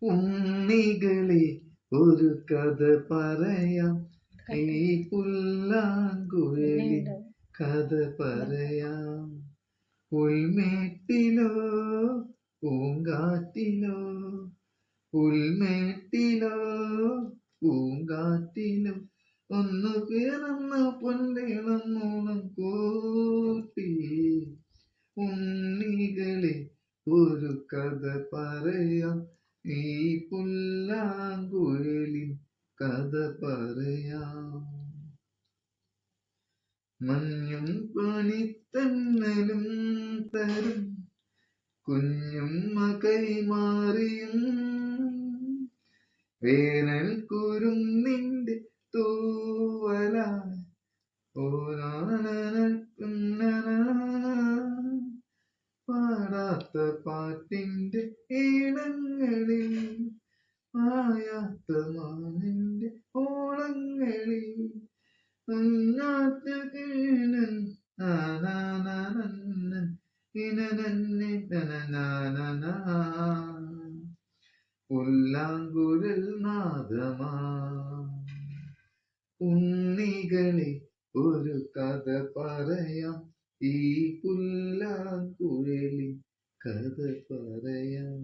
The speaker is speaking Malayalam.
ഉണ്ണികളെ ഒരു കഥ പറയാം, ഈ പുല്ലാങ്കുഴലിൻ കഥ പറയാം. പുൽമേട്ടിലോ പൂങ്കാറ്റിലോ, പുൽമേട്ടിലോ പൂങ്കാറ്റിലോ ഒന്ന് പിറന്ന പൊന്നിളം മൂളം കൂട്ടി. ഉണ്ണികളെ ഒരു കഥ പറയാം, ഈ പുല്ലാങ്കുഴലിൻ കഥ പറയാം. മഞ്ഞും പണിത്തന്നലും തരും കുഞ്ഞുമ്മ കൈമാറിയും, വേനൽ കുരുന്നിന്റെ തൂവലായി പാടാത്ത പാട്ടിന്റെ ഈണങ്ങളിൽ, മായാത്ത മാനിന്റെ ഓളങ്ങളിൽ, പുല്ലാങ്കുഴൽ നാദമാ. ഉണ്ണികളെ ഒരു കഥ പറയാം, ഈ പുല്ലാങ്കുഴലിൻ കഥ പറയാം.